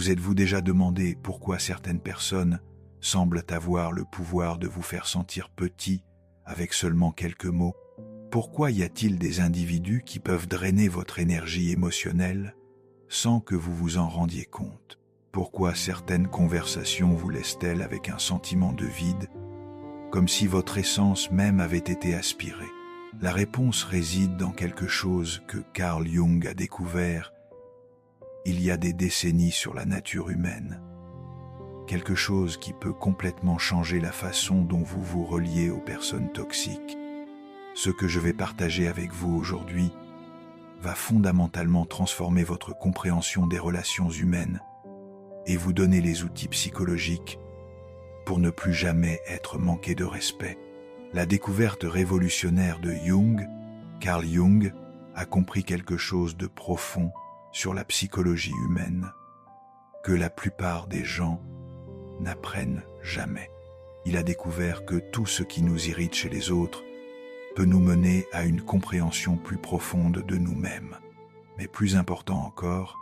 Vous êtes-vous déjà demandé pourquoi certaines personnes semblent avoir le pouvoir de vous faire sentir petit avec seulement quelques mots? Pourquoi y a-t-il des individus qui peuvent drainer votre énergie émotionnelle sans que vous vous en rendiez compte? Pourquoi certaines conversations vous laissent-elles avec un sentiment de vide, comme si votre essence même avait été aspirée? La réponse réside dans quelque chose que Carl Jung a découvert il y a des décennies sur la nature humaine. Quelque chose qui peut complètement changer la façon dont vous vous reliez aux personnes toxiques. Ce que je vais partager avec vous aujourd'hui va fondamentalement transformer votre compréhension des relations humaines et vous donner les outils psychologiques pour ne plus jamais être manqué de respect. La découverte révolutionnaire de Jung, Carl Jung, a compris quelque chose de profond sur la psychologie humaine, que la plupart des gens n'apprennent jamais. Il a découvert que tout ce qui nous irrite chez les autres peut nous mener à une compréhension plus profonde de nous-mêmes. Mais plus important encore,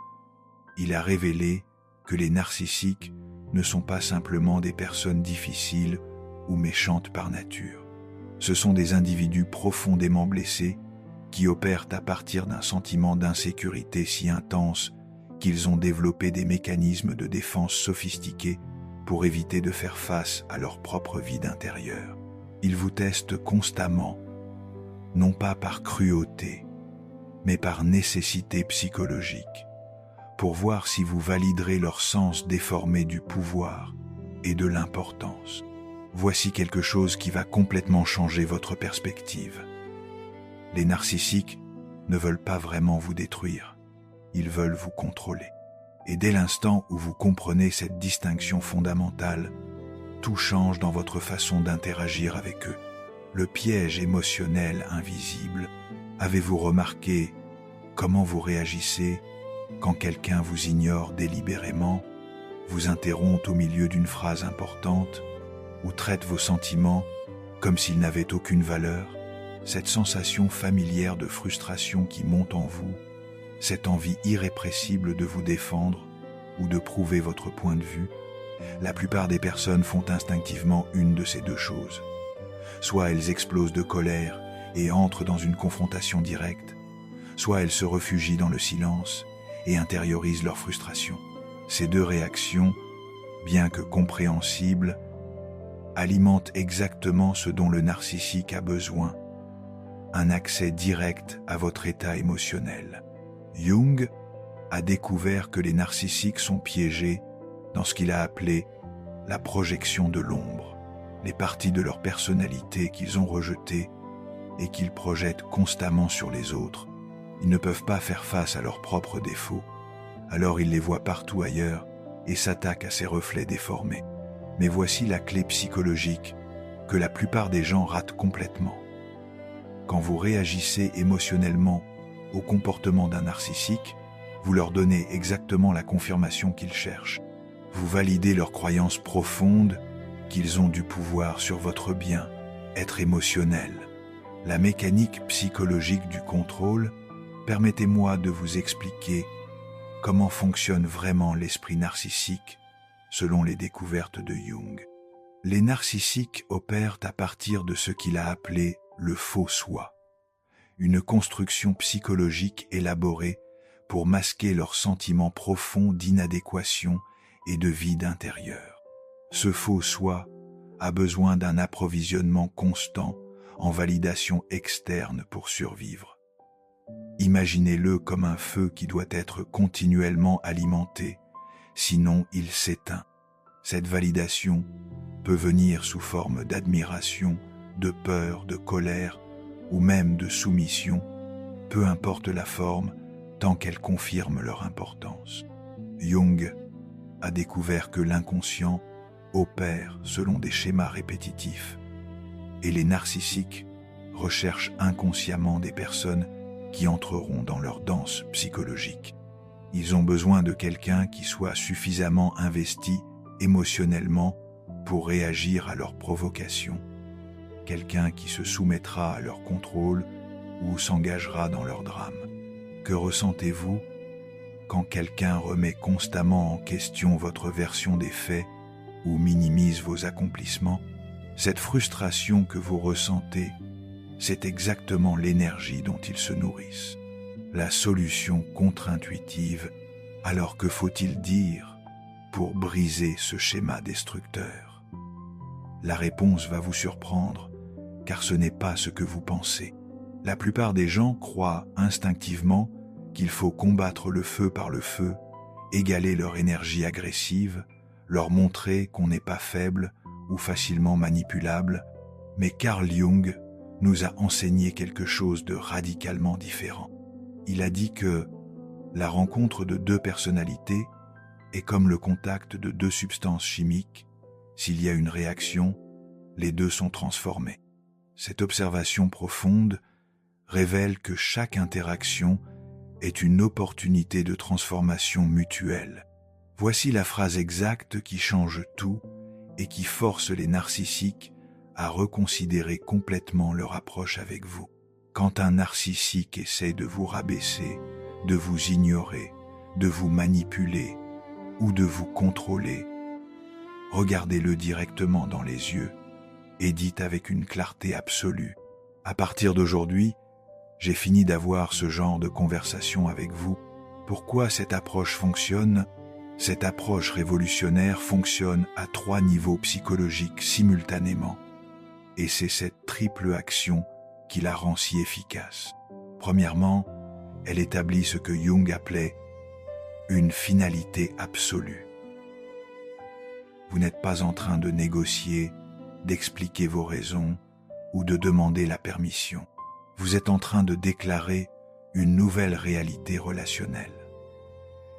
il a révélé que les narcissiques ne sont pas simplement des personnes difficiles ou méchantes par nature. Ce sont des individus profondément blessés qui opèrent à partir d'un sentiment d'insécurité si intense qu'ils ont développé des mécanismes de défense sophistiqués pour éviter de faire face à leur propre vide intérieur. Ils vous testent constamment, non pas par cruauté, mais par nécessité psychologique, pour voir si vous validerez leur sens déformé du pouvoir et de l'importance. Voici quelque chose qui va complètement changer votre perspective. Les narcissiques ne veulent pas vraiment vous détruire, ils veulent vous contrôler. Et dès l'instant où vous comprenez cette distinction fondamentale, tout change dans votre façon d'interagir avec eux. Le piège émotionnel invisible. Avez-vous remarqué comment vous réagissez quand quelqu'un vous ignore délibérément, vous interrompt au milieu d'une phrase importante ou traite vos sentiments comme s'ils n'avaient aucune valeur? Cette sensation familière de frustration qui monte en vous, cette envie irrépressible de vous défendre ou de prouver votre point de vue, la plupart des personnes font instinctivement une de ces deux choses. Soit elles explosent de colère et entrent dans une confrontation directe, soit elles se réfugient dans le silence et intériorisent leur frustration. Ces deux réactions, bien que compréhensibles, alimentent exactement ce dont le narcissique a besoin, un accès direct à votre état émotionnel. Jung a découvert que les narcissiques sont piégés dans ce qu'il a appelé la projection de l'ombre, les parties de leur personnalité qu'ils ont rejetées et qu'ils projettent constamment sur les autres. Ils ne peuvent pas faire face à leurs propres défauts, alors ils les voient partout ailleurs et s'attaquent à ces reflets déformés. Mais voici la clé psychologique que la plupart des gens ratent complètement. Quand vous réagissez émotionnellement au comportement d'un narcissique, vous leur donnez exactement la confirmation qu'ils cherchent. Vous validez leur croyance profonde qu'ils ont du pouvoir sur votre bien-être émotionnel. La mécanique psychologique du contrôle, permettez-moi de vous expliquer comment fonctionne vraiment l'esprit narcissique selon les découvertes de Jung. Les narcissiques opèrent à partir de ce qu'il a appelé le faux soi, une construction psychologique élaborée pour masquer leurs sentiments profonds d'inadéquation et de vide intérieur. Ce faux soi a besoin d'un approvisionnement constant en validation externe pour survivre. Imaginez-le comme un feu qui doit être continuellement alimenté, sinon il s'éteint. Cette validation peut venir sous forme d'admiration, de peur, de colère ou même de soumission, peu importe la forme, tant qu'elle confirme leur importance. Jung a découvert que l'inconscient opère selon des schémas répétitifs et les narcissiques recherchent inconsciemment des personnes qui entreront dans leur danse psychologique. Ils ont besoin de quelqu'un qui soit suffisamment investi émotionnellement pour réagir à leurs provocations, quelqu'un qui se soumettra à leur contrôle ou s'engagera dans leur drame. Que ressentez-vous quand quelqu'un remet constamment en question votre version des faits ou minimise vos accomplissements, cette frustration que vous ressentez, c'est exactement l'énergie dont ils se nourrissent. La solution contre-intuitive, alors que faut-il dire pour briser ce schéma destructeur? La réponse va vous surprendre, car ce n'est pas ce que vous pensez. La plupart des gens croient instinctivement qu'il faut combattre le feu par le feu, égaler leur énergie agressive, leur montrer qu'on n'est pas faible ou facilement manipulable, mais Carl Jung nous a enseigné quelque chose de radicalement différent. Il a dit que la rencontre de deux personnalités est comme le contact de deux substances chimiques. S'il y a une réaction, les deux sont transformés. Cette observation profonde révèle que chaque interaction est une opportunité de transformation mutuelle. Voici la phrase exacte qui change tout et qui force les narcissiques à reconsidérer complètement leur approche avec vous. Quand un narcissique essaie de vous rabaisser, de vous ignorer, de vous manipuler ou de vous contrôler, regardez-le directement dans les yeux et dites avec une clarté absolue: à partir d'aujourd'hui, j'ai fini d'avoir ce genre de conversation avec vous. Pourquoi cette approche fonctionne? Cette approche révolutionnaire fonctionne à 3 niveaux psychologiques simultanément. Et c'est cette triple action qui la rend si efficace. Premièrement, elle établit ce que Jung appelait une finalité absolue. Vous n'êtes pas en train de négocier, d'expliquer vos raisons ou de demander la permission. Vous êtes en train de déclarer une nouvelle réalité relationnelle.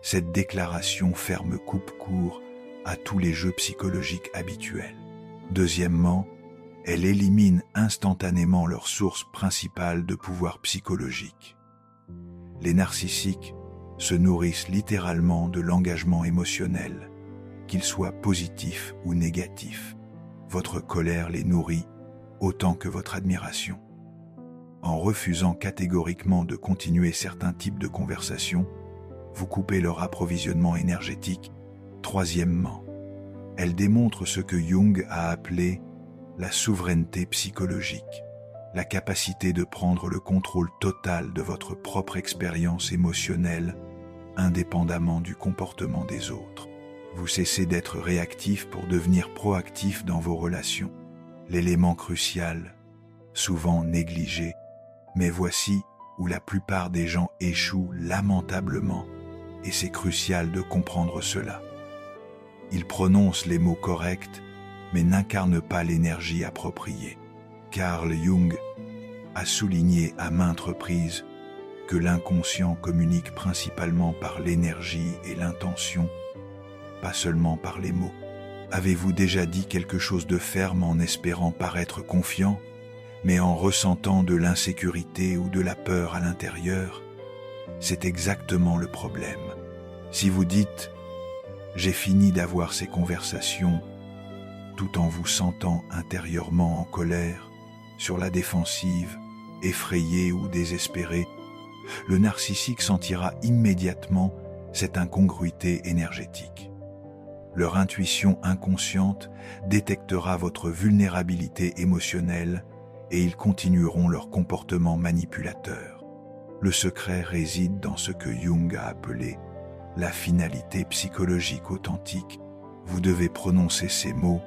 Cette déclaration ferme coupe-court à tous les jeux psychologiques habituels. Deuxièmement, elle élimine instantanément leur source principale de pouvoir psychologique. Les narcissiques se nourrissent littéralement de l'engagement émotionnel, qu'il soit positif ou négatif. Votre colère les nourrit autant que votre admiration. En refusant catégoriquement de continuer certains types de conversations, vous coupez leur approvisionnement énergétique. Troisièmement, elle démontre ce que Jung a appelé la souveraineté psychologique, la capacité de prendre le contrôle total de votre propre expérience émotionnelle, indépendamment du comportement des autres. Vous cessez d'être réactif pour devenir proactif dans vos relations. L'élément crucial, souvent négligé, mais voici où la plupart des gens échouent lamentablement, et c'est crucial de comprendre cela. Ils prononcent les mots corrects, mais n'incarnent pas l'énergie appropriée. Carl Jung a souligné à maintes reprises que l'inconscient communique principalement par l'énergie et l'intention, pas seulement par les mots. Avez-vous déjà dit quelque chose de ferme en espérant paraître confiant, mais en ressentant de l'insécurité ou de la peur à l'intérieur? C'est exactement le problème. Si vous dites « j'ai fini d'avoir ces conversations », tout en vous sentant intérieurement en colère, sur la défensive, effrayé ou désespéré, le narcissique sentira immédiatement cette incongruité énergétique. Leur intuition inconsciente détectera votre vulnérabilité émotionnelle et ils continueront leur comportement manipulateur. Le secret réside dans ce que Jung a appelé la finalité psychologique authentique. Vous devez prononcer ces mots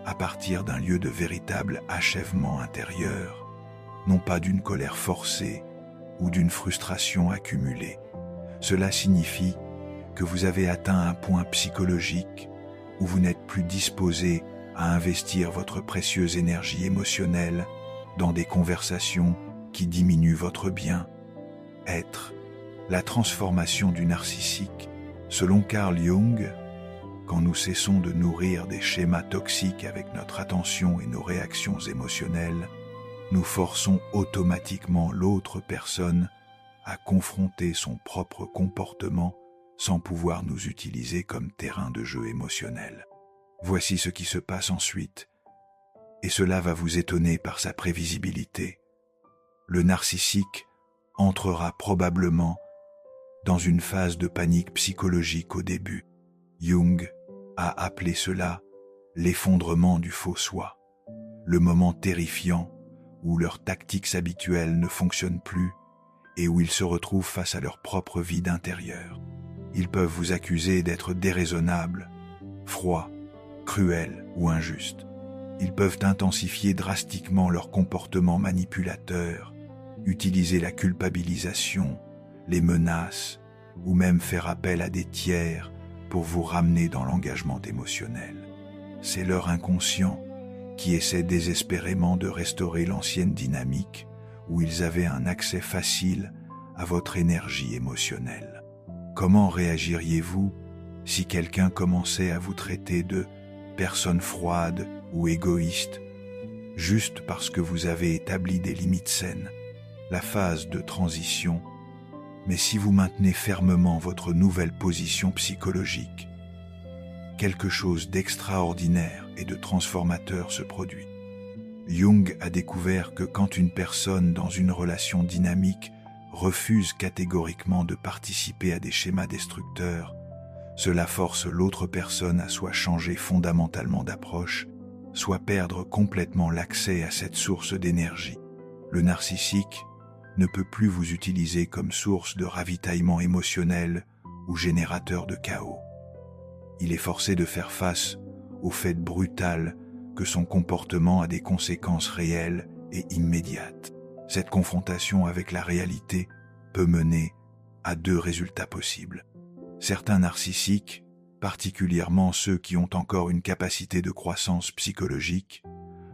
à partir d'un lieu de véritable achèvement intérieur, non pas d'une colère forcée ou d'une frustration accumulée. Cela signifie que vous avez atteint un point psychologique où vous n'êtes plus disposé à investir votre précieuse énergie émotionnelle dans des conversations qui diminuent votre bien-être. La transformation du narcissique, selon Carl Jung, quand nous cessons de nourrir des schémas toxiques avec notre attention et nos réactions émotionnelles, nous forçons automatiquement l'autre personne à confronter son propre comportement sans pouvoir nous utiliser comme terrain de jeu émotionnel. Voici ce qui se passe ensuite, et cela va vous étonner par sa prévisibilité. Le narcissique entrera probablement dans une phase de panique psychologique au début. Jung a appelé cela l'effondrement du faux soi, le moment terrifiant où leurs tactiques habituelles ne fonctionnent plus et où ils se retrouvent face à leur propre vide intérieur. Ils peuvent vous accuser d'être déraisonnable, froid, cruel ou injuste. Ils peuvent intensifier drastiquement leur comportement manipulateur, utiliser la culpabilisation, les menaces ou même faire appel à des tiers pour vous ramener dans l'engagement émotionnel. C'est leur inconscient qui essaie désespérément de restaurer l'ancienne dynamique où ils avaient un accès facile à votre énergie émotionnelle. Comment réagiriez-vous si quelqu'un commençait à vous traiter de personne froide ou égoïste, juste parce que vous avez établi des limites saines? La phase de transition, mais si vous maintenez fermement votre nouvelle position psychologique, quelque chose d'extraordinaire et de transformateur se produit. Jung a découvert que quand une personne dans une relation dynamique refuse catégoriquement de participer à des schémas destructeurs, cela force l'autre personne à soit changer fondamentalement d'approche, soit perdre complètement l'accès à cette source d'énergie. Le narcissique ne peut plus vous utiliser comme source de ravitaillement émotionnel ou générateur de chaos. Il est forcé de faire face au fait brutal que son comportement a des conséquences réelles et immédiates. Cette confrontation avec la réalité peut mener à deux résultats possibles. Certains narcissiques, particulièrement ceux qui ont encore une capacité de croissance psychologique,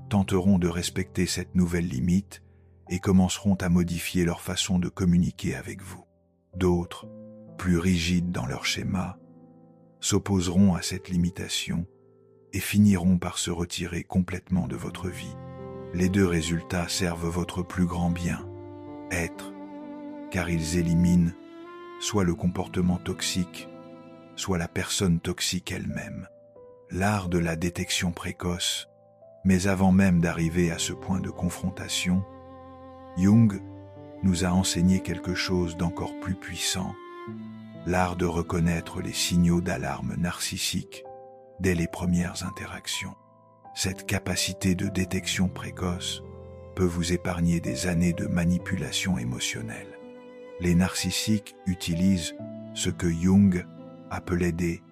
tenteront de respecter cette nouvelle limite et commenceront à modifier leur façon de communiquer avec vous. D'autres, plus rigides dans leur schéma, s'opposeront à cette limitation et finiront par se retirer complètement de votre vie. Les deux résultats servent votre plus grand bien, être, car ils éliminent soit le comportement toxique, soit la personne toxique elle-même. L'art de la détection précoce, mais avant même d'arriver à ce point de confrontation, Jung nous a enseigné quelque chose d'encore plus puissant, l'art de reconnaître les signaux d'alarme narcissique dès les premières interactions. Cette capacité de détection précoce peut vous épargner des années de manipulation émotionnelle. Les narcissiques utilisent ce que Jung appelait des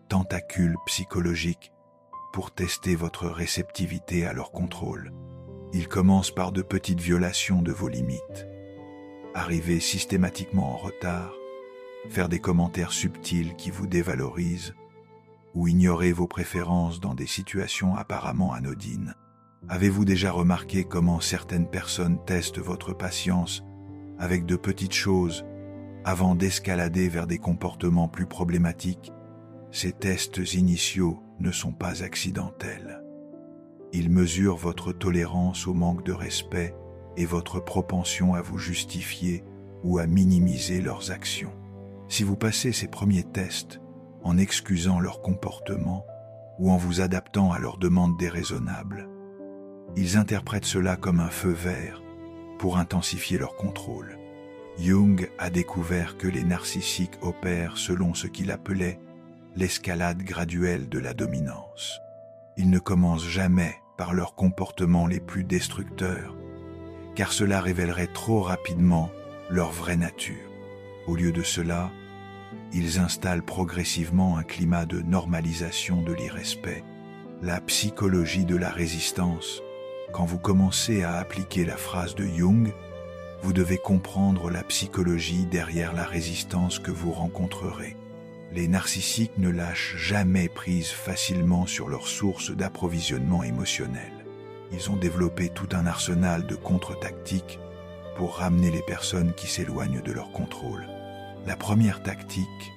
tentacules psychologiques pour tester votre réceptivité à leur contrôle. Ils commencent par de petites violations de vos limites. Arriver systématiquement en retard, faire des commentaires subtils qui vous dévalorisent, ou ignorer vos préférences dans des situations apparemment anodines. Avez-vous déjà remarqué comment certaines personnes testent votre patience avec de petites choses avant d'escalader vers des comportements plus problématiques? Ces tests initiaux ne sont pas accidentels. Ils mesurent votre tolérance au manque de respect et votre propension à vous justifier ou à minimiser leurs actions. Si vous passez ces premiers tests en excusant leur comportement ou en vous adaptant à leurs demandes déraisonnables, ils interprètent cela comme un feu vert pour intensifier leur contrôle. Jung a découvert que les narcissiques opèrent selon ce qu'il appelait l'escalade graduelle de la dominance. Ils ne commencent jamais par leurs comportements les plus destructeurs, car cela révélerait trop rapidement leur vraie nature. Au lieu de cela, ils installent progressivement un climat de normalisation de l'irrespect, la psychologie de la résistance. Quand vous commencez à appliquer la phrase de Jung, vous devez comprendre la psychologie derrière la résistance que vous rencontrerez. Les narcissiques ne lâchent jamais prise facilement sur leurs sources d'approvisionnement émotionnel. Ils ont développé tout un arsenal de contre-tactiques pour ramener les personnes qui s'éloignent de leur contrôle. La première tactique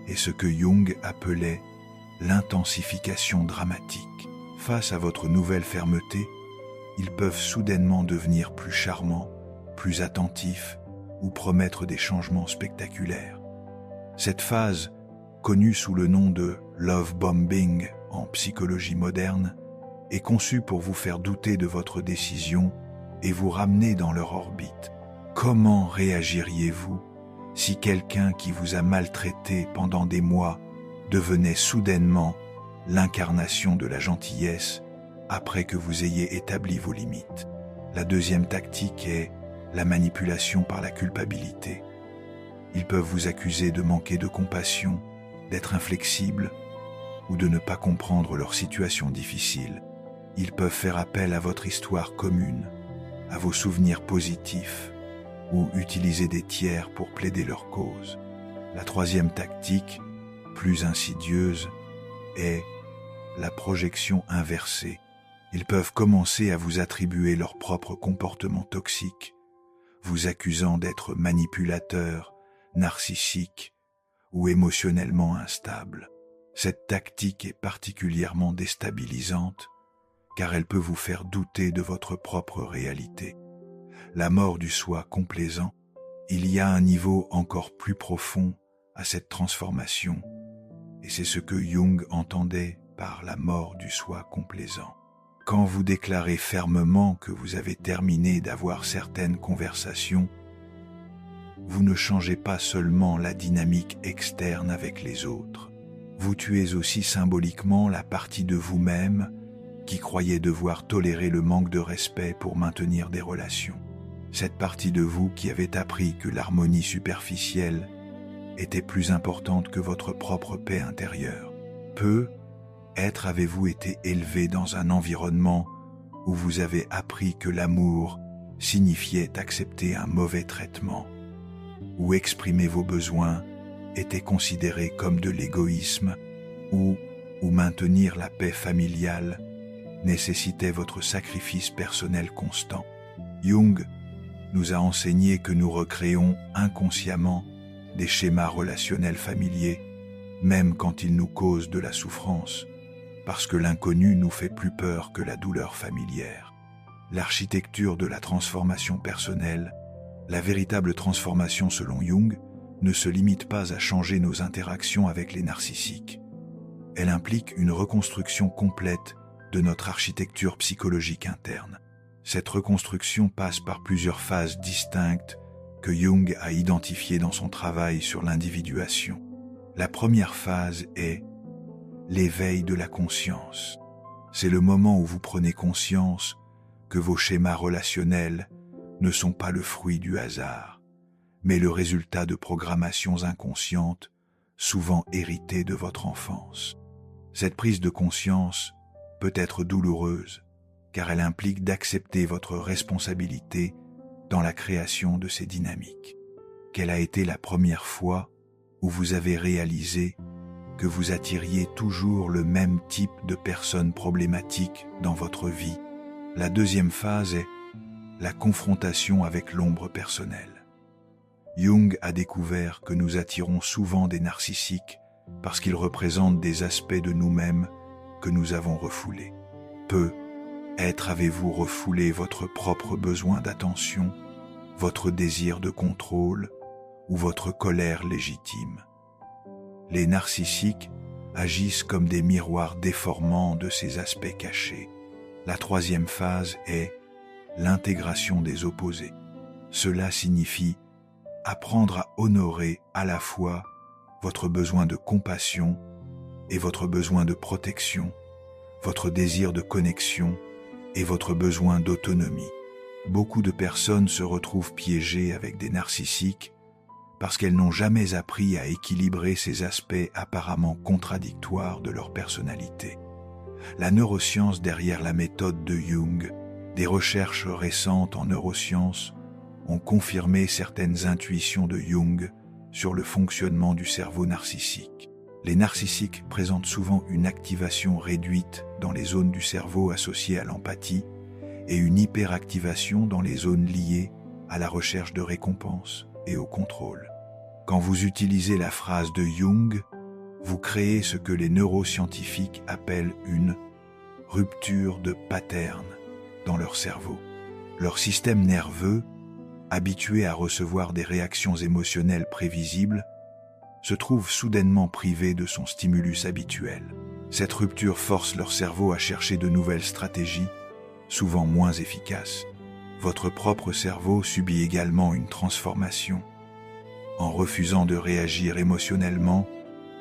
est ce que Jung appelait l'intensification dramatique. Face à votre nouvelle fermeté, ils peuvent soudainement devenir plus charmants, plus attentifs ou promettre des changements spectaculaires. Cette phase, connue sous le nom de love bombing en psychologie moderne, est conçue pour vous faire douter de votre décision et vous ramener dans leur orbite. Comment réagiriez-vous Si quelqu'un qui vous a maltraité pendant des mois devenait soudainement l'incarnation de la gentillesse après que vous ayez établi vos limites. La deuxième tactique est la manipulation par la culpabilité. Ils peuvent vous accuser de manquer de compassion, d'être inflexible ou de ne pas comprendre leur situation difficile. Ils peuvent faire appel à votre histoire commune, à vos souvenirs positifs ou utiliser des tiers pour plaider leur cause. La troisième tactique, plus insidieuse, est la projection inversée. Ils peuvent commencer à vous attribuer leur propre comportement toxique, vous accusant d'être manipulateur, narcissique ou émotionnellement instable. Cette tactique est particulièrement déstabilisante car elle peut vous faire douter de votre propre réalité. La mort du soi complaisant, il y a un niveau encore plus profond à cette transformation et c'est ce que Jung entendait par la mort du soi complaisant. Quand vous déclarez fermement que vous avez terminé d'avoir certaines conversations, vous ne changez pas seulement la dynamique externe avec les autres, vous tuez aussi symboliquement la partie de vous-même qui croyait devoir tolérer le manque de respect pour maintenir des relations. Cette partie de vous qui avait appris que l'harmonie superficielle était plus importante que votre propre paix intérieure. Avez-vous été élevé dans un environnement où vous avez appris que l'amour signifiait accepter un mauvais traitement, où exprimer vos besoins était considéré comme de l'égoïsme, ou maintenir la paix familiale nécessitait votre sacrifice personnel constant. Jung nous a enseigné que nous recréons inconsciemment des schémas relationnels familiers, même quand ils nous causent de la souffrance, parce que l'inconnu nous fait plus peur que la douleur familière. L'architecture de la transformation personnelle, la véritable transformation selon Jung, ne se limite pas à changer nos interactions avec les narcissiques. Elle implique une reconstruction complète de notre architecture psychologique interne. Cette reconstruction passe par plusieurs phases distinctes que Jung a identifiées dans son travail sur l'individuation. La première phase est l'éveil de la conscience. C'est le moment où vous prenez conscience que vos schémas relationnels ne sont pas le fruit du hasard, mais le résultat de programmations inconscientes, souvent héritées de votre enfance. Cette prise de conscience peut être douloureuse, car elle implique d'accepter votre responsabilité dans la création de ces dynamiques. Quelle a été la première fois où vous avez réalisé que vous attiriez toujours le même type de personnes problématiques dans votre vie? La deuxième phase est la confrontation avec l'ombre personnelle. Jung a découvert que nous attirons souvent des narcissiques parce qu'ils représentent des aspects de nous-mêmes que nous avons refoulés. Avez-vous refoulé votre propre besoin d'attention, votre désir de contrôle ou votre colère légitime? Les narcissiques agissent comme des miroirs déformants de ces aspects cachés. La troisième phase est l'intégration des opposés. Cela signifie apprendre à honorer à la fois votre besoin de compassion et votre besoin de protection, votre désir de connexion et votre besoin d'autonomie. Beaucoup de personnes se retrouvent piégées avec des narcissiques parce qu'elles n'ont jamais appris à équilibrer ces aspects apparemment contradictoires de leur personnalité. La neuroscience derrière la méthode de Jung, des recherches récentes en neurosciences ont confirmé certaines intuitions de Jung sur le fonctionnement du cerveau narcissique. Les narcissiques présentent souvent une activation réduite dans les zones du cerveau associées à l'empathie et une hyperactivation dans les zones liées à la recherche de récompense et au contrôle. Quand vous utilisez la phrase de Jung, vous créez ce que les neuroscientifiques appellent une rupture de pattern dans leur cerveau. Leur système nerveux, habitué à recevoir des réactions émotionnelles prévisibles, se trouve soudainement privé de son stimulus habituel. Cette rupture force leur cerveau à chercher de nouvelles stratégies, souvent moins efficaces. Votre propre cerveau subit également une transformation. En refusant de réagir émotionnellement,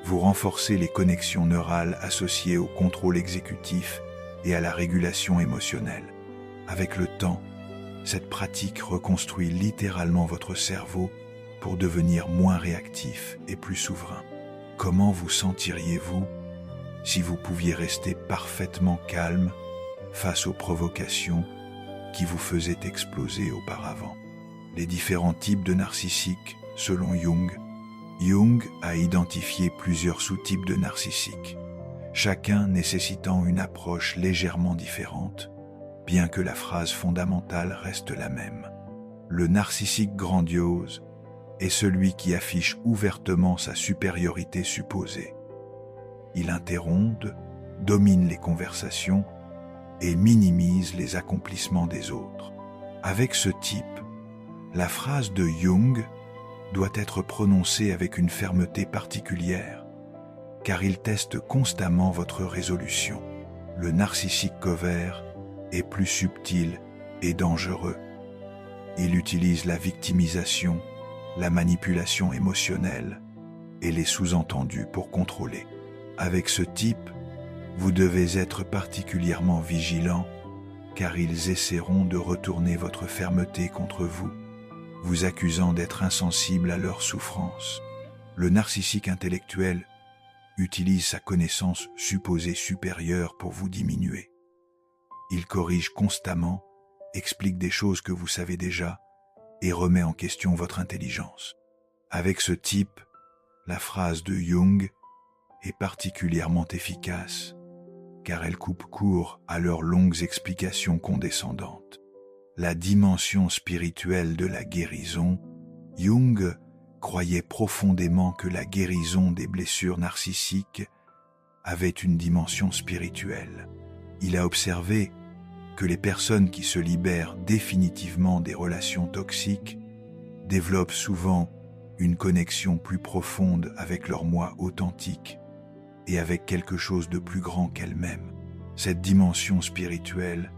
vous renforcez les connexions neurales associées au contrôle exécutif et à la régulation émotionnelle. Avec le temps, cette pratique reconstruit littéralement votre cerveau pour devenir moins réactif et plus souverain. Comment vous sentiriez-vous si vous pouviez rester parfaitement calme face aux provocations qui vous faisaient exploser auparavant? Les différents types de narcissiques, selon Jung. Jung a identifié plusieurs sous-types de narcissiques, chacun nécessitant une approche légèrement différente, bien que la phrase fondamentale reste la même. Le narcissique grandiose est celui qui affiche ouvertement sa supériorité supposée. Il interrompt, domine les conversations et minimise les accomplissements des autres. Avec ce type, la phrase de Jung doit être prononcée avec une fermeté particulière, car il teste constamment votre résolution. Le narcissique couvert est plus subtil et dangereux. Il utilise la victimisation, la manipulation émotionnelle et les sous-entendus pour contrôler. Avec ce type, vous devez être particulièrement vigilant, car ils essaieront de retourner votre fermeté contre vous, vous accusant d'être insensible à leur souffrance. Le narcissique intellectuel utilise sa connaissance supposée supérieure pour vous diminuer. Il corrige constamment, explique des choses que vous savez déjà et remet en question votre intelligence. Avec ce type, la phrase de Jung est particulièrement efficace, car elle coupe court à leurs longues explications condescendantes. La dimension spirituelle de la guérison. Jung croyait profondément que la guérison des blessures narcissiques avait une dimension spirituelle. Il a observé que les personnes qui se libèrent définitivement des relations toxiques développent souvent une connexion plus profonde avec leur moi authentique et avec quelque chose de plus grand qu'elles-mêmes. Cette dimension spirituelle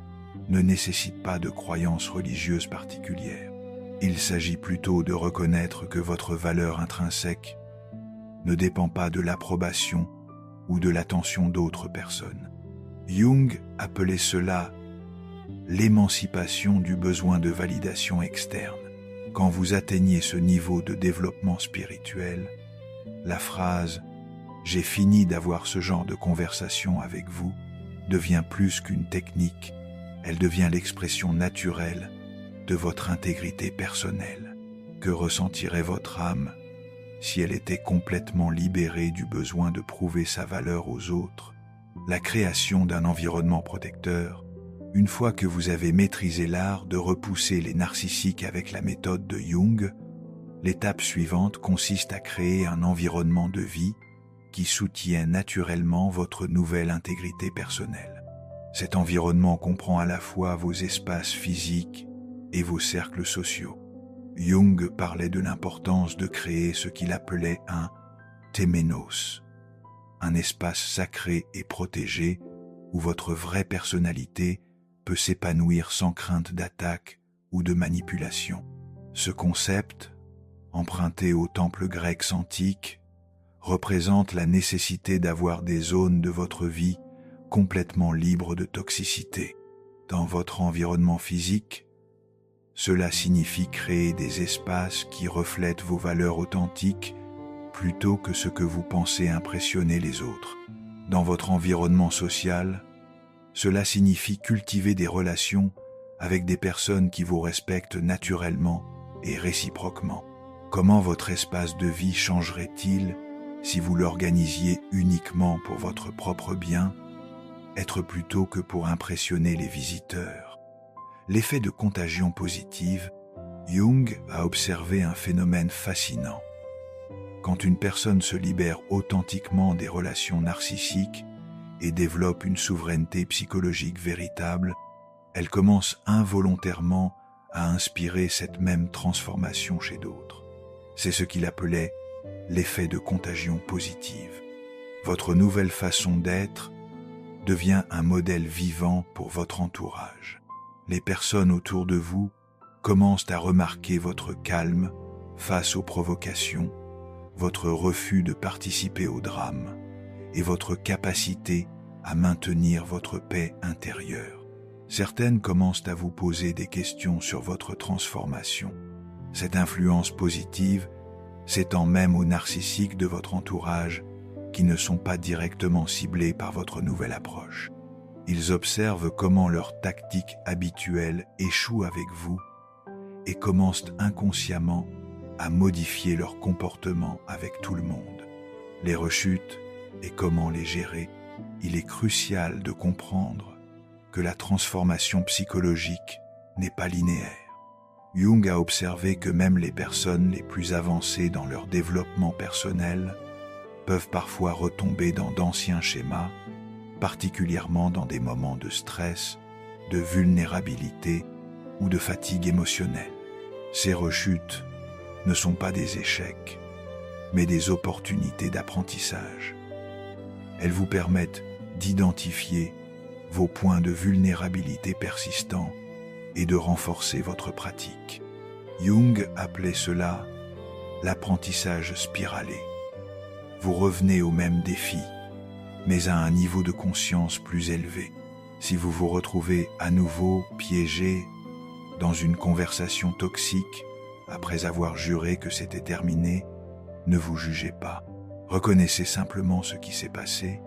ne nécessite pas de croyances religieuses particulières. Il s'agit plutôt de reconnaître que votre valeur intrinsèque ne dépend pas de l'approbation ou de l'attention d'autres personnes. Jung appelait cela l'émancipation du besoin de validation externe. Quand vous atteignez ce niveau de développement spirituel, la phrase « J'ai fini d'avoir ce genre de conversation avec vous » devient plus qu'une technique. Elle devient l'expression naturelle de votre intégrité personnelle. Que ressentirait votre âme si elle était complètement libérée du besoin de prouver sa valeur aux autres? La création d'un environnement protecteur. Une fois que vous avez maîtrisé l'art de repousser les narcissiques avec la méthode de Jung, l'étape suivante consiste à créer un environnement de vie qui soutient naturellement votre nouvelle intégrité personnelle. Cet environnement comprend à la fois vos espaces physiques et vos cercles sociaux. Jung parlait de l'importance de créer ce qu'il appelait un téménos, un espace sacré et protégé où votre vraie personnalité peut s'épanouir sans crainte d'attaque ou de manipulation. Ce concept, emprunté aux temples grecs antiques, représente la nécessité d'avoir des zones de votre vie complètement libres de toxicité. Dans votre environnement physique, cela signifie créer des espaces qui reflètent vos valeurs authentiques plutôt que ce que vous pensez impressionner les autres. Dans votre environnement social, cela signifie cultiver des relations avec des personnes qui vous respectent naturellement et réciproquement. Comment votre espace de vie changerait-il si vous l'organisiez uniquement pour votre propre bien, être plutôt que pour impressionner les visiteurs? L'effet de contagion positive, Jung a observé un phénomène fascinant. Quand une personne se libère authentiquement des relations narcissiques et développe une souveraineté psychologique véritable, elle commence involontairement à inspirer cette même transformation chez d'autres. C'est ce qu'il appelait l'effet de contagion positive. Votre nouvelle façon d'être devient un modèle vivant pour votre entourage. Les personnes autour de vous commencent à remarquer votre calme, face aux provocations, votre refus de participer au drame et votre capacité à maintenir votre paix intérieure. Certaines commencent à vous poser des questions sur votre transformation. Cette influence positive s'étend même aux narcissiques de votre entourage qui ne sont pas directement ciblés par votre nouvelle approche. Ils observent comment leurs tactiques habituelles échouent avec vous et commencent inconsciemment à modifier leur comportement avec tout le monde. Les rechutes et comment les gérer, il est crucial de comprendre que la transformation psychologique n'est pas linéaire. Jung a observé que même les personnes les plus avancées dans leur développement personnel peuvent parfois retomber dans d'anciens schémas, particulièrement dans des moments de stress, de vulnérabilité ou de fatigue émotionnelle. Ces rechutes ne sont pas des échecs, mais des opportunités d'apprentissage. Elles vous permettent d'identifier vos points de vulnérabilité persistants et de renforcer votre pratique. Jung appelait cela l'apprentissage spiralé. Vous revenez au même défi, mais à un niveau de conscience plus élevé. Si vous vous retrouvez à nouveau piégé dans une conversation toxique, après avoir juré que c'était terminé, ne vous jugez pas. Reconnaissez simplement ce qui s'est passé,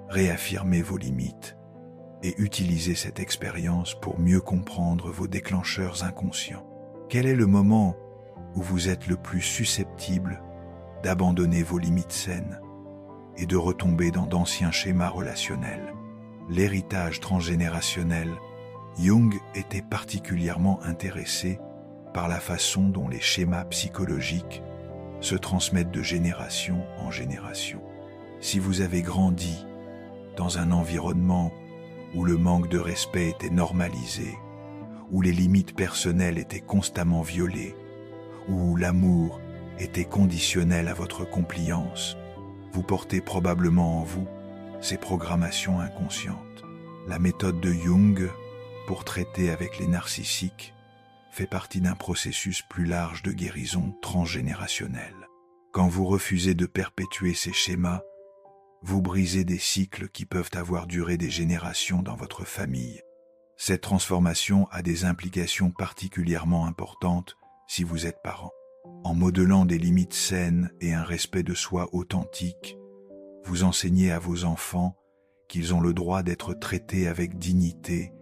réaffirmez vos limites et utilisez cette expérience pour mieux comprendre vos déclencheurs inconscients. Quel est le moment où vous êtes le plus susceptible d'abandonner vos limites saines et de retomber dans d'anciens schémas relationnels? L'héritage transgénérationnel. Jung était particulièrement intéressé par la façon dont les schémas psychologiques se transmettent de génération en génération. Si vous avez grandi dans un environnement où le manque de respect était normalisé, où les limites personnelles étaient constamment violées, où l'amour était conditionnel à votre compliance, vous portez probablement en vous ces programmations inconscientes. La méthode de Jung pour traiter avec les narcissiques fait partie d'un processus plus large de guérison transgénérationnelle. Quand vous refusez de perpétuer ces schémas, vous brisez des cycles qui peuvent avoir duré des générations dans votre famille. Cette transformation a des implications particulièrement importantes si vous êtes parent. En modelant des limites saines et un respect de soi authentique, vous enseignez à vos enfants qu'ils ont le droit d'être traités avec dignité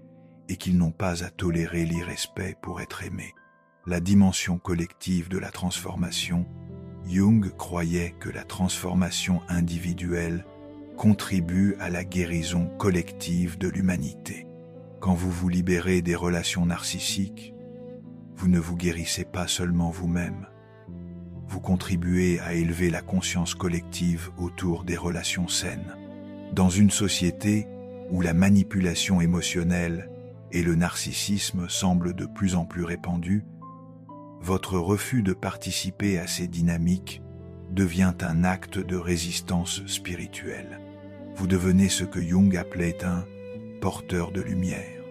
et qu'ils n'ont pas à tolérer l'irrespect pour être aimés. La dimension collective de la transformation. Jung croyait que la transformation individuelle contribue à la guérison collective de l'humanité. Quand vous vous libérez des relations narcissiques, vous ne vous guérissez pas seulement vous-même. Vous contribuez à élever la conscience collective autour des relations saines. Dans une société où la manipulation émotionnelle et le narcissisme semblent de plus en plus répandus, votre refus de participer à ces dynamiques devient un acte de résistance spirituelle. Vous devenez ce que Jung appelait un porteur de lumière.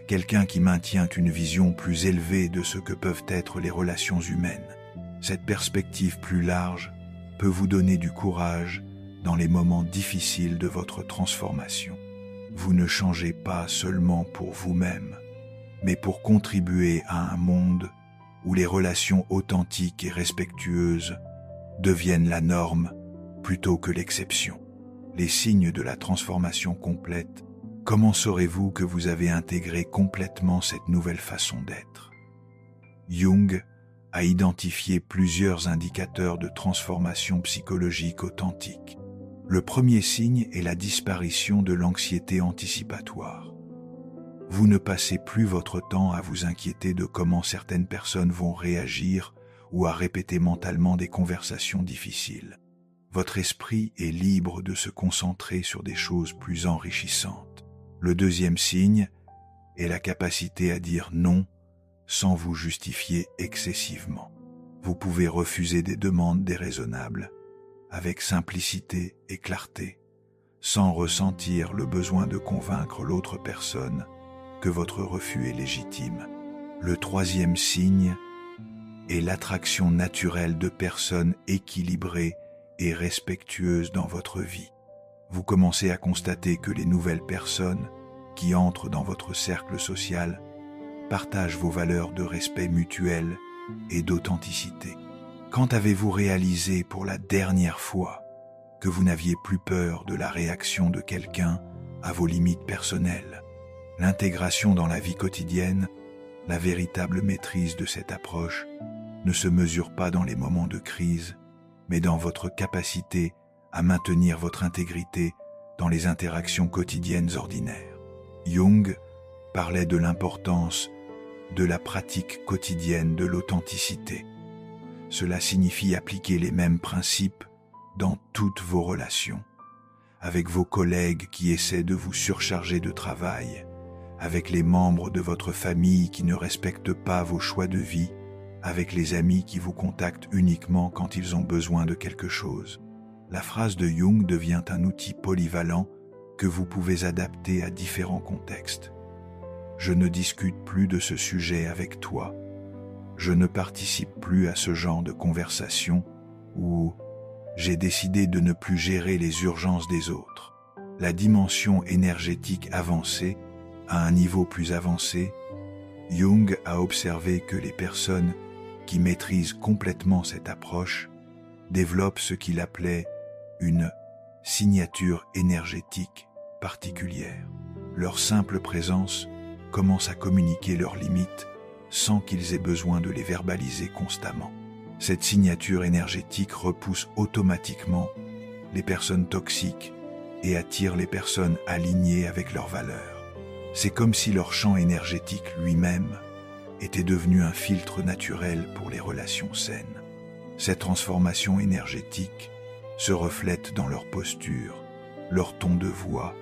Quelqu'un qui maintient une vision plus élevée de ce que peuvent être les relations humaines. Cette perspective plus large peut vous donner du courage dans les moments difficiles de votre transformation. Vous ne changez pas seulement pour vous-même, mais pour contribuer à un monde où les relations authentiques et respectueuses deviennent la norme plutôt que l'exception. Les signes de la transformation complète. Comment saurez-vous que vous avez intégré complètement cette nouvelle façon d'être? Jung a identifié plusieurs indicateurs de transformation psychologique authentique. Le premier signe est la disparition de l'anxiété anticipatoire. Vous ne passez plus votre temps à vous inquiéter de comment certaines personnes vont réagir ou à répéter mentalement des conversations difficiles. Votre esprit est libre de se concentrer sur des choses plus enrichissantes. Le deuxième signe est la capacité à dire non sans vous justifier excessivement. Vous pouvez refuser des demandes déraisonnables avec simplicité et clarté, sans ressentir le besoin de convaincre l'autre personne que votre refus est légitime. Le troisième signe et l'attraction naturelle de personnes équilibrées et respectueuses dans votre vie. Vous commencez à constater que les nouvelles personnes qui entrent dans votre cercle social partagent vos valeurs de respect mutuel et d'authenticité. Quand avez-vous réalisé pour la dernière fois que vous n'aviez plus peur de la réaction de quelqu'un à vos limites personnelles? L'intégration dans la vie quotidienne, la véritable maîtrise de cette approche, ne se mesure pas dans les moments de crise, mais dans votre capacité à maintenir votre intégrité dans les interactions quotidiennes ordinaires. Jung parlait de l'importance de la pratique quotidienne de l'authenticité. Cela signifie appliquer les mêmes principes dans toutes vos relations, avec vos collègues qui essaient de vous surcharger de travail, avec les membres de votre famille qui ne respectent pas vos choix de vie, avec les amis qui vous contactent uniquement quand ils ont besoin de quelque chose. La phrase de Jung devient un outil polyvalent que vous pouvez adapter à différents contextes. Je ne discute plus de ce sujet avec toi. Je ne participe plus à ce genre de conversation ou j'ai décidé de ne plus gérer les urgences des autres. La dimension énergétique avancée, à un niveau plus avancé, Jung a observé que les personnes qui maîtrisent complètement cette approche développent ce qu'il appelait une signature énergétique particulière. Leur simple présence commence à communiquer leurs limites sans qu'ils aient besoin de les verbaliser constamment. Cette signature énergétique repousse automatiquement les personnes toxiques et attire les personnes alignées avec leurs valeurs. C'est comme si leur champ énergétique lui-même était devenu un filtre naturel pour les relations saines. Cette transformation énergétique se reflète dans leur posture, leur ton de voix,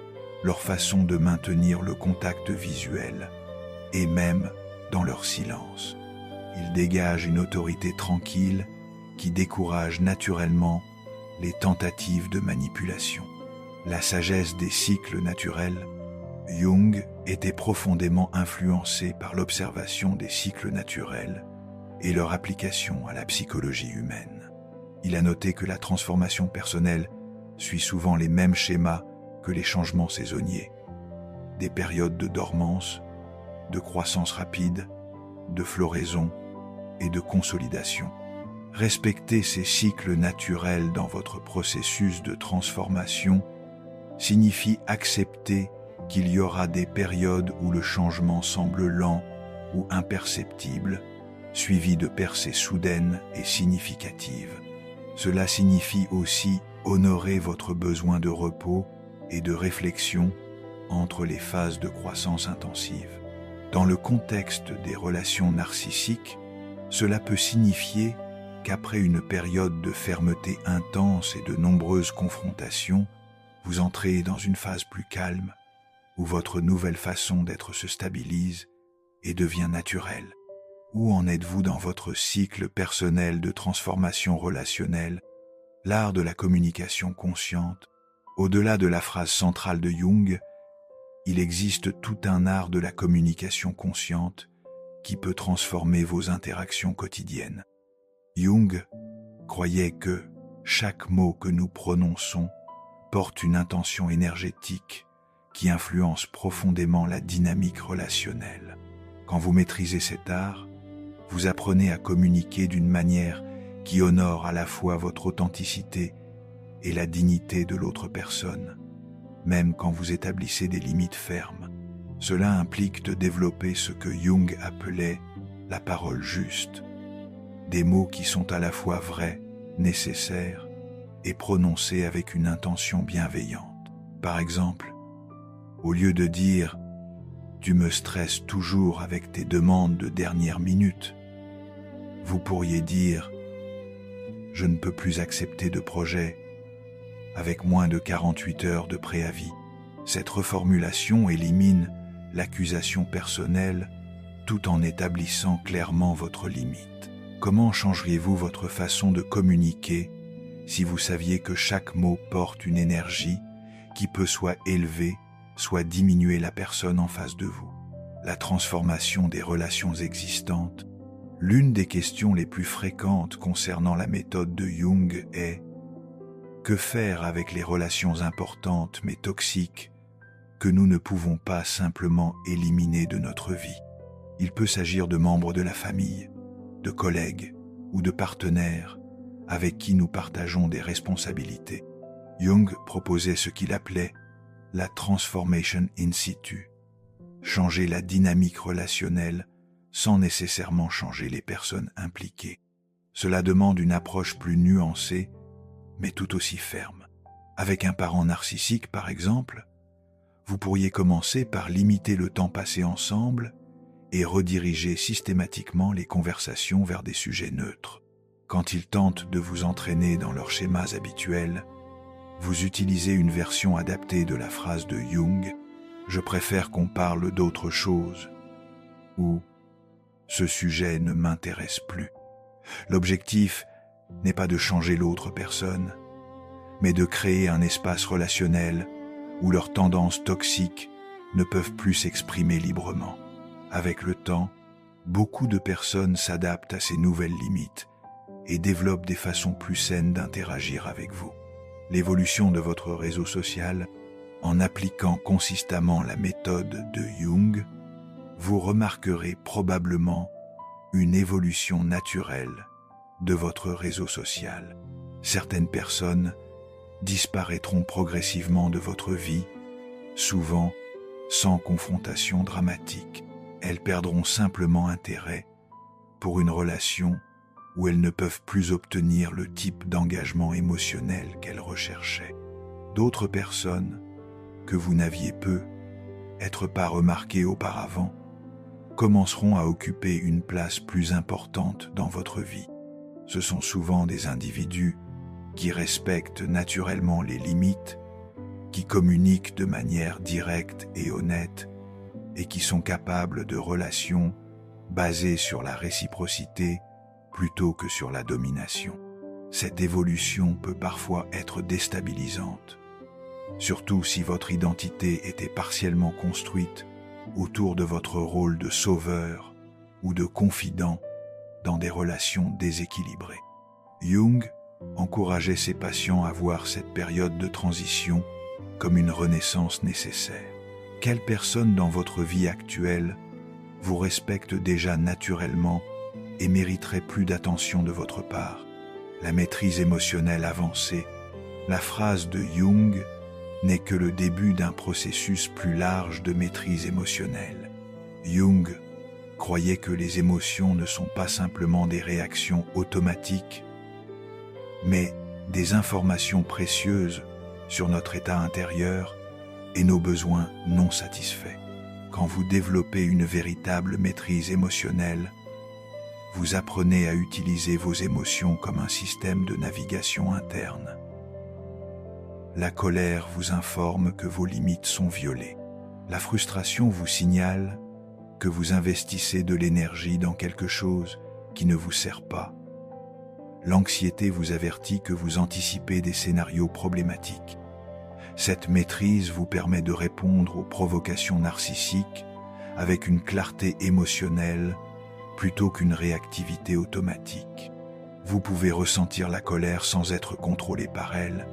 leur façon de maintenir le contact visuel et même dans leur silence. Ils dégagent une autorité tranquille qui décourage naturellement les tentatives de manipulation. La sagesse des cycles naturels. Jung était profondément influencé par l'observation des cycles naturels et leur application à la psychologie humaine. Il a noté que la transformation personnelle suit souvent les mêmes schémas que les changements saisonniers. Des périodes de dormance, de croissance rapide, de floraison et de consolidation. Respecter ces cycles naturels dans votre processus de transformation signifie accepter qu'il y aura des périodes où le changement semble lent ou imperceptible, suivi de percées soudaines et significatives. Cela signifie aussi honorer votre besoin de repos et de réflexion entre les phases de croissance intensive. Dans le contexte des relations narcissiques, cela peut signifier qu'après une période de fermeté intense et de nombreuses confrontations, vous entrez dans une phase plus calme, où votre nouvelle façon d'être se stabilise et devient naturelle. Où en êtes-vous dans votre cycle personnel de transformation relationnelle, l'art de la communication consciente? Au-delà de la phrase centrale de Jung, il existe tout un art de la communication consciente qui peut transformer vos interactions quotidiennes. Jung croyait que chaque mot que nous prononçons porte une intention énergétique qui influence profondément la dynamique relationnelle. Quand vous maîtrisez cet art, vous apprenez à communiquer d'une manière qui honore à la fois votre authenticité et la dignité de l'autre personne, même quand vous établissez des limites fermes. Cela implique de développer ce que Jung appelait la parole juste, des mots qui sont à la fois vrais, nécessaires et prononcés avec une intention bienveillante. Par exemple, au lieu de dire « tu me stresses toujours avec tes demandes de dernière minute », vous pourriez dire « je ne peux plus accepter de projet avec moins de 48 heures de préavis ». Cette reformulation élimine l'accusation personnelle tout en établissant clairement votre limite. Comment changeriez-vous votre façon de communiquer si vous saviez que chaque mot porte une énergie qui peut soit élever, soit diminuer la personne en face de vous? La transformation des relations existantes, L'une des questions les plus fréquentes concernant la méthode de Jung est: que faire avec les relations importantes mais toxiques que nous ne pouvons pas simplement éliminer de notre vie? Il peut s'agir de membres de la famille, de collègues ou de partenaires avec qui nous partageons des responsabilités. Jung proposait ce qu'il appelait la transformation in situ, changer la dynamique relationnelle sans nécessairement changer les personnes impliquées. Cela demande une approche plus nuancée, mais tout aussi ferme. Avec un parent narcissique, par exemple, vous pourriez commencer par limiter le temps passé ensemble et rediriger systématiquement les conversations vers des sujets neutres. Quand ils tentent de vous entraîner dans leurs schémas habituels, vous utilisez une version adaptée de la phrase de Jung « Je préfère qu'on parle d'autre chose » ou « Ce sujet ne m'intéresse plus ». L'objectif n'est pas de changer l'autre personne, mais de créer un espace relationnel où leurs tendances toxiques ne peuvent plus s'exprimer librement. Avec le temps, beaucoup de personnes s'adaptent à ces nouvelles limites et développent des façons plus saines d'interagir avec vous. L'évolution de votre réseau social, en appliquant consistamment la méthode de Jung, vous remarquerez probablement une évolution naturelle de votre réseau social. Certaines personnes disparaîtront progressivement de votre vie, souvent sans confrontation dramatique. Elles perdront simplement intérêt pour une relation où elles ne peuvent plus obtenir le type d'engagement émotionnel qu'elles recherchaient. D'autres personnes, que vous n'aviez peut-être pas remarquées auparavant, commenceront à occuper une place plus importante dans votre vie. Ce sont souvent des individus qui respectent naturellement les limites, qui communiquent de manière directe et honnête, et qui sont capables de relations basées sur la réciprocité plutôt que sur la domination. Cette évolution peut parfois être déstabilisante, surtout si votre identité était partiellement construite autour de votre rôle de sauveur ou de confident dans des relations déséquilibrées. Jung encourageait ses patients à voir cette période de transition comme une renaissance nécessaire. Quelle personne dans votre vie actuelle vous respecte déjà naturellement et mériterait plus d'attention de votre part? La maîtrise émotionnelle avancée, la phrase de Jung, n'est que le début d'un processus plus large de maîtrise émotionnelle. Jung croyait que les émotions ne sont pas simplement des réactions automatiques, mais des informations précieuses sur notre état intérieur et nos besoins non satisfaits. Quand vous développez une véritable maîtrise émotionnelle, vous apprenez à utiliser vos émotions comme un système de navigation interne. La colère vous informe que vos limites sont violées. La frustration vous signale que vous investissez de l'énergie dans quelque chose qui ne vous sert pas. L'anxiété vous avertit que vous anticipez des scénarios problématiques. Cette maîtrise vous permet de répondre aux provocations narcissiques avec une clarté émotionnelle plutôt qu'une réactivité automatique. Vous pouvez ressentir la colère sans être contrôlé par elle,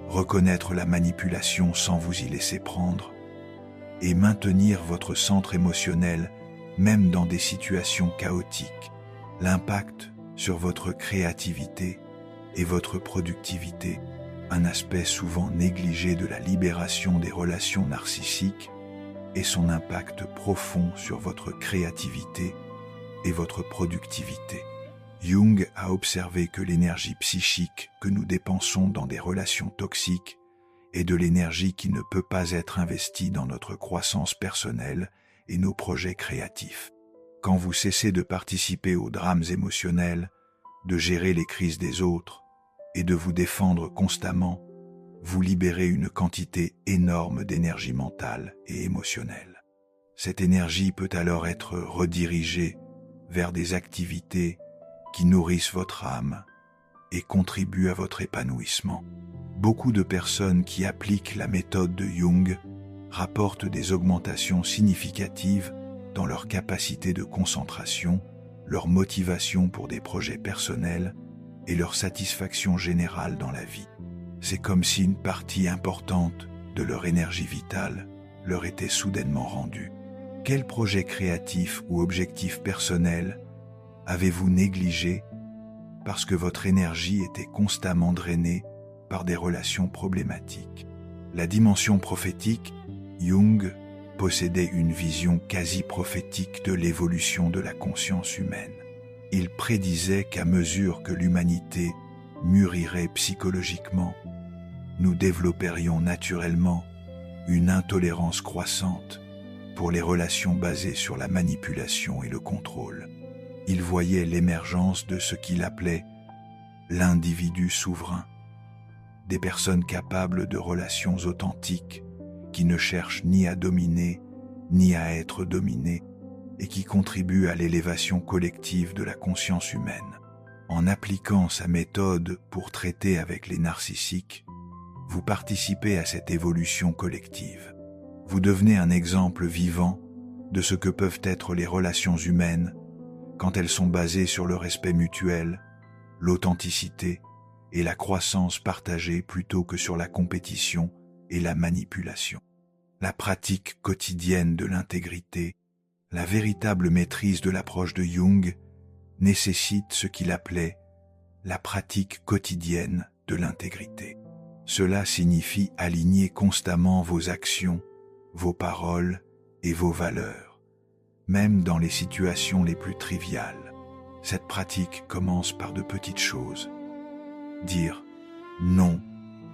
reconnaître la manipulation sans vous y laisser prendre, et maintenir votre centre émotionnel même dans des situations chaotiques. L'impact sur votre créativité et votre productivité, un aspect souvent négligé de la libération des relations narcissiques, et son impact profond sur votre créativité et votre productivité. Jung a observé que l'énergie psychique que nous dépensons dans des relations toxiques est de l'énergie qui ne peut pas être investie dans notre croissance personnelle et nos projets créatifs. Quand vous cessez de participer aux drames émotionnels, de gérer les crises des autres et de vous défendre constamment, vous libérez une quantité énorme d'énergie mentale et émotionnelle. Cette énergie peut alors être redirigée vers des activités qui nourrissent votre âme et contribuent à votre épanouissement. Beaucoup de personnes qui appliquent la méthode de Jung rapportent des augmentations significatives dans leur capacité de concentration leur motivation pour des projets personnels et leur satisfaction générale dans la vie. C'est comme si une partie importante de leur énergie vitale leur était soudainement rendue. Quel projet créatif ou objectif personnel avez-vous négligé parce que votre énergie était constamment drainée par des relations problématiques? La dimension prophétique, Jung possédait une vision quasi prophétique de l'évolution de la conscience humaine. Il prédisait qu'à mesure que l'humanité mûrirait psychologiquement, nous développerions naturellement une intolérance croissante pour les relations basées sur la manipulation et le contrôle. Il voyait l'émergence de ce qu'il appelait l'individu souverain, des personnes capables de relations authentiques qui ne cherchent ni à dominer ni à être dominées et qui contribuent à l'élévation collective de la conscience humaine. En appliquant sa méthode pour traiter avec les narcissiques, vous participez à cette évolution collective. Vous devenez un exemple vivant de ce que peuvent être les relations humaines quand elles sont basées sur le respect mutuel, l'authenticité et la croissance partagée plutôt que sur la compétition et la manipulation. La pratique quotidienne de l'intégrité, la véritable maîtrise de l'approche de Jung, nécessite ce qu'il appelait la pratique quotidienne de l'intégrité. Cela signifie aligner constamment vos actions, vos paroles et vos valeurs, même dans les situations les plus triviales. Cette pratique commence par de petites choses. Dire non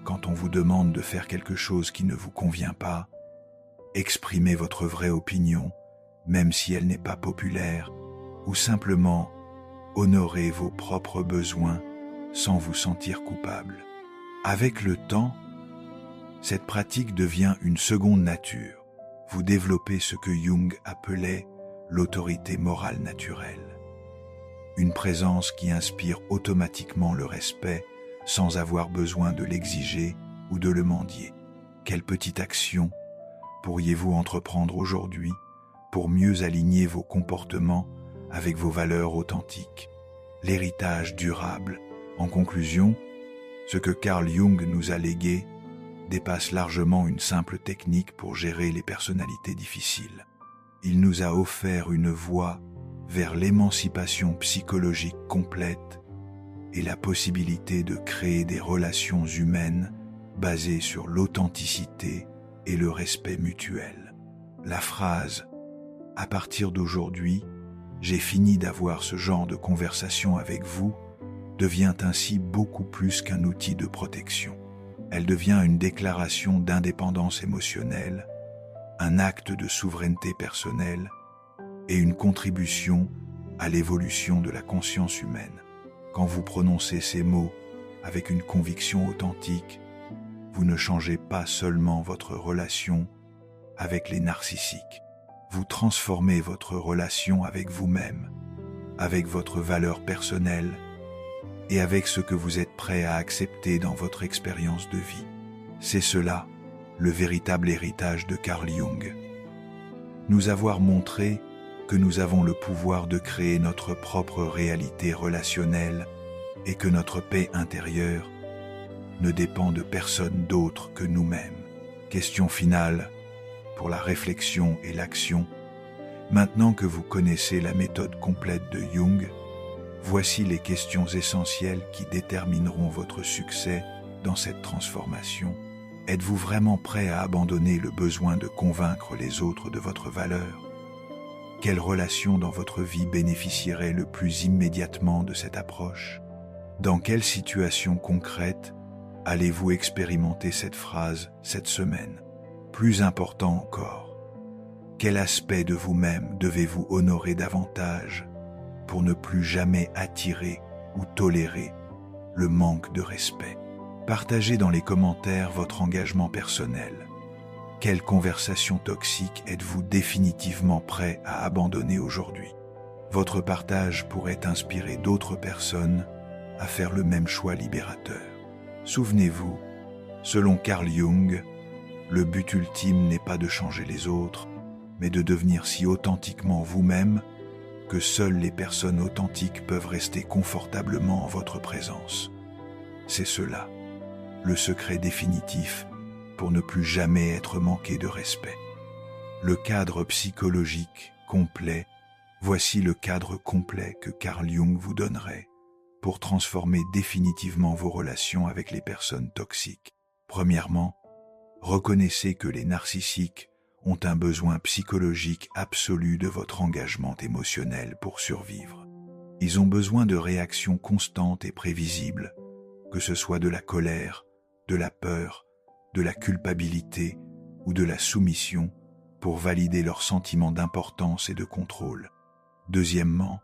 quand on vous demande de faire quelque chose qui ne vous convient pas, exprimer votre vraie opinion, même si elle n'est pas populaire, ou simplement honorer vos propres besoins sans vous sentir coupable. Avec le temps, cette pratique devient une seconde nature. Vous développez ce que Jung appelait l'autorité morale naturelle. Une présence qui inspire automatiquement le respect sans avoir besoin de l'exiger ou de le mendier. Quelle petite action pourriez-vous entreprendre aujourd'hui pour mieux aligner vos comportements avec vos valeurs authentiques? L'héritage durable. En conclusion, ce que Carl Jung nous a légué dépasse largement une simple technique pour gérer les personnalités difficiles. Il nous a offert une voie vers l'émancipation psychologique complète et la possibilité de créer des relations humaines basées sur l'authenticité et le respect mutuel. La phrase « À partir d'aujourd'hui, j'ai fini d'avoir ce genre de conversation avec vous » devient ainsi beaucoup plus qu'un outil de protection. Elle devient une déclaration d'indépendance émotionnelle, un acte de souveraineté personnelle et une contribution à l'évolution de la conscience humaine. Quand vous prononcez ces mots avec une conviction authentique, vous ne changez pas seulement votre relation avec les narcissiques, vous transformez votre relation avec vous-même, avec votre valeur personnelle et avec ce que vous êtes prêt à accepter dans votre expérience de vie. C'est cela, le véritable héritage de Carl Jung. Nous avoir montré que nous avons le pouvoir de créer notre propre réalité relationnelle et que notre paix intérieure ne dépend de personne d'autre que nous-mêmes. Question finale pour la réflexion et l'action. Maintenant que vous connaissez la méthode complète de Jung, voici les questions essentielles qui détermineront votre succès dans cette transformation. Êtes-vous vraiment prêt à abandonner le besoin de convaincre les autres de votre valeur? Quelle relation dans votre vie bénéficierait le plus immédiatement de cette approche? Dans quelle situation concrète allez-vous expérimenter cette phrase cette semaine? Plus important encore, quel aspect de vous-même devez-vous honorer davantage pour ne plus jamais attirer ou tolérer le manque de respect? Partagez dans les commentaires votre engagement personnel. Quelle conversation toxique êtes-vous définitivement prêt à abandonner aujourd'hui? Votre partage pourrait inspirer d'autres personnes à faire le même choix libérateur. Souvenez-vous, selon Carl Jung, le but ultime n'est pas de changer les autres, mais de devenir si authentiquement vous-même que seules les personnes authentiques peuvent rester confortablement en votre présence. C'est cela, le secret définitif pour ne plus jamais être manqué de respect. Le cadre psychologique complet, voici le cadre complet que Carl Jung vous donnerait pour transformer définitivement vos relations avec les personnes toxiques. Premièrement, reconnaissez que les narcissiques ont un besoin psychologique absolu de votre engagement émotionnel pour survivre. Ils ont besoin de réactions constantes et prévisibles, que ce soit de la colère, de la peur, de la culpabilité ou de la soumission pour valider leur sentiment d'importance et de contrôle. Deuxièmement,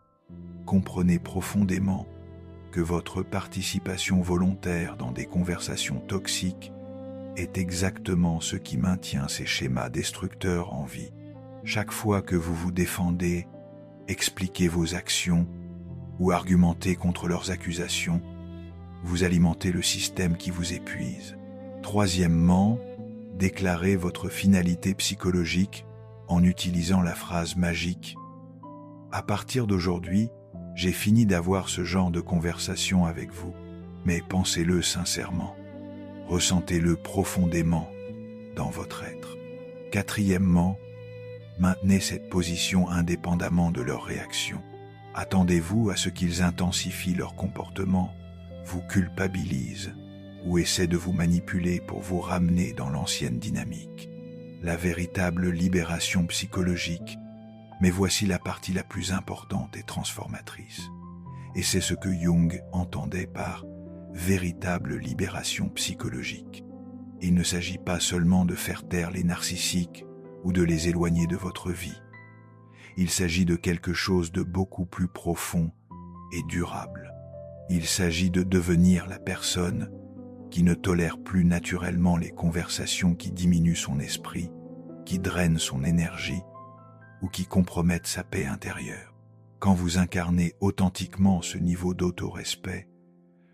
comprenez profondément que votre participation volontaire dans des conversations toxiques est exactement ce qui maintient ces schémas destructeurs en vie. Chaque fois que vous vous défendez, expliquez vos actions ou argumentez contre leurs accusations, vous alimentez le système qui vous épuise. Troisièmement, déclarez votre finalité psychologique en utilisant la phrase magique « À partir d'aujourd'hui, j'ai fini d'avoir ce genre de conversation avec vous, mais pensez-le sincèrement. Ressentez-le profondément dans votre être. » Quatrièmement, maintenez cette position indépendamment de leurs réactions. Attendez-vous à ce qu'ils intensifient leur comportement, vous culpabilisent ou essaient de vous manipuler pour vous ramener dans l'ancienne dynamique. La véritable libération psychologique, mais voici la partie la plus importante et transformatrice. Et c'est ce que Jung entendait par véritable libération psychologique. Il ne s'agit pas seulement de faire taire les narcissiques ou de les éloigner de votre vie. Il s'agit de quelque chose de beaucoup plus profond et durable. Il s'agit de devenir la personne qui ne tolère plus naturellement les conversations qui diminuent son esprit, qui drainent son énergie ou qui compromettent sa paix intérieure. Quand vous incarnez authentiquement ce niveau d'autorespect,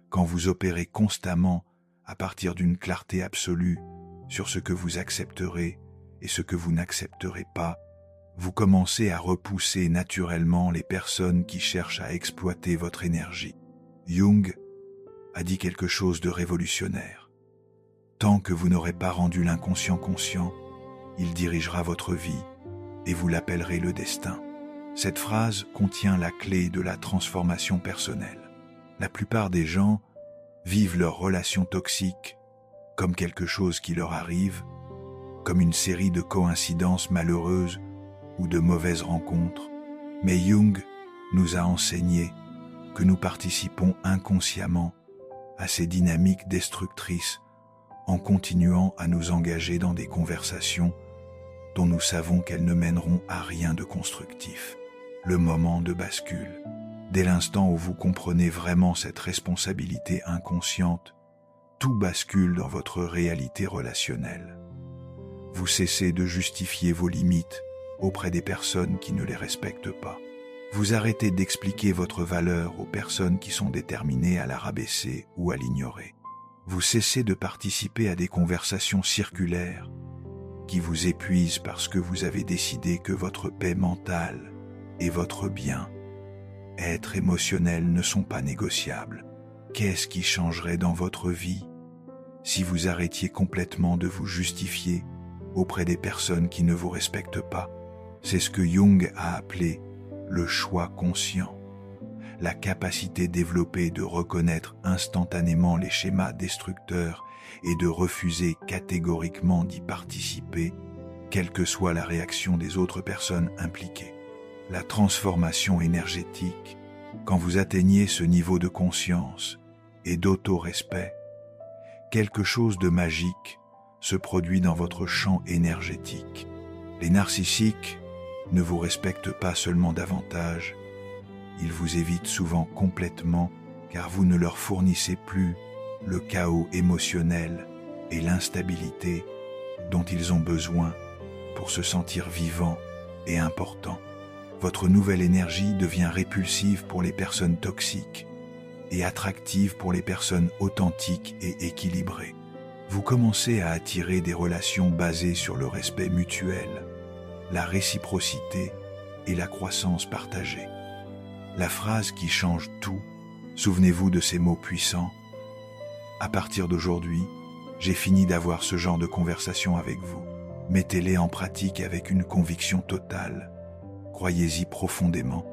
quand vous opérez constamment à partir d'une clarté absolue sur ce que vous accepterez et ce que vous n'accepterez pas, vous commencez à repousser naturellement les personnes qui cherchent à exploiter votre énergie. Jung a dit quelque chose de révolutionnaire. Tant que vous n'aurez pas rendu l'inconscient conscient, il dirigera votre vie et vous l'appellerez le destin. Cette phrase contient la clé de la transformation personnelle. La plupart des gens vivent leurs relations toxiques comme quelque chose qui leur arrive, comme une série de coïncidences malheureuses ou de mauvaises rencontres. Mais Jung nous a enseigné que nous participons inconsciemment à ces dynamiques destructrices en continuant à nous engager dans des conversations dont nous savons qu'elles ne mèneront à rien de constructif. Le moment de bascule. Dès l'instant où vous comprenez vraiment cette responsabilité inconsciente, tout bascule dans votre réalité relationnelle. Vous cessez de justifier vos limites auprès des personnes qui ne les respectent pas. Vous arrêtez d'expliquer votre valeur aux personnes qui sont déterminées à la rabaisser ou à l'ignorer. Vous cessez de participer à des conversations circulaires qui vous épuisent parce que vous avez décidé que votre paix mentale et votre bien, être émotionnel, ne sont pas négociables. Qu'est-ce qui changerait dans votre vie si vous arrêtiez complètement de vous justifier auprès des personnes qui ne vous respectent pas? C'est ce que Jung a appelé le choix conscient, la capacité développée de reconnaître instantanément les schémas destructeurs et de refuser catégoriquement d'y participer, quelle que soit la réaction des autres personnes impliquées. La transformation énergétique, quand vous atteignez ce niveau de conscience et d'auto-respect, quelque chose de magique se produit dans votre champ énergétique. Les narcissiques ne vous respectent pas seulement davantage, ils vous évitent souvent complètement car vous ne leur fournissez plus le chaos émotionnel et l'instabilité dont ils ont besoin pour se sentir vivants et importants. Votre nouvelle énergie devient répulsive pour les personnes toxiques et attractive pour les personnes authentiques et équilibrées. Vous commencez à attirer des relations basées sur le respect mutuel, la réciprocité et la croissance partagée. La phrase qui change tout, souvenez-vous de ces mots puissants. À partir d'aujourd'hui, j'ai fini d'avoir ce genre de conversation avec vous. Mettez-les en pratique avec une conviction totale. Croyez-y profondément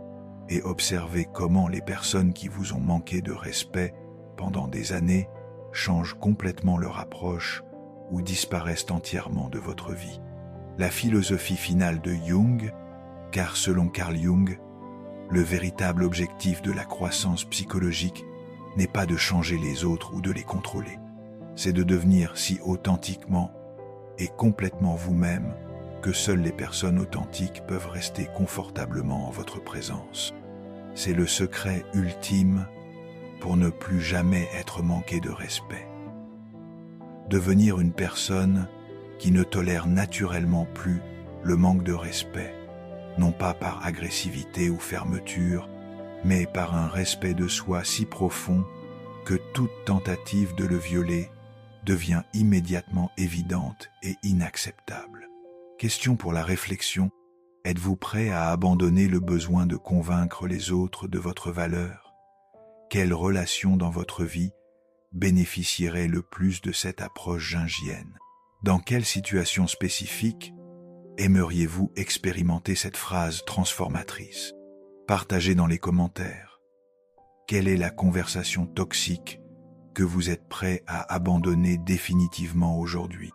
et observez comment les personnes qui vous ont manqué de respect pendant des années changent complètement leur approche ou disparaissent entièrement de votre vie. La philosophie finale de Jung, car selon Carl Jung, le véritable objectif de la croissance psychologique n'est pas de changer les autres ou de les contrôler. C'est de devenir si authentiquement et complètement vous-même que seules les personnes authentiques peuvent rester confortablement en votre présence. C'est le secret ultime pour ne plus jamais être manqué de respect. Devenir une personne qui ne tolère naturellement plus le manque de respect, non pas par agressivité ou fermeture, mais par un respect de soi si profond que toute tentative de le violer devient immédiatement évidente et inacceptable. Question pour la réflexion. Êtes-vous prêt à abandonner le besoin de convaincre les autres de votre valeur? Quelle relation dans votre vie bénéficierait le plus de cette approche jungienne? Dans quelle situation spécifique aimeriez-vous expérimenter cette phrase transformatrice? Partagez dans les commentaires. Quelle est la conversation toxique que vous êtes prêt à abandonner définitivement aujourd'hui?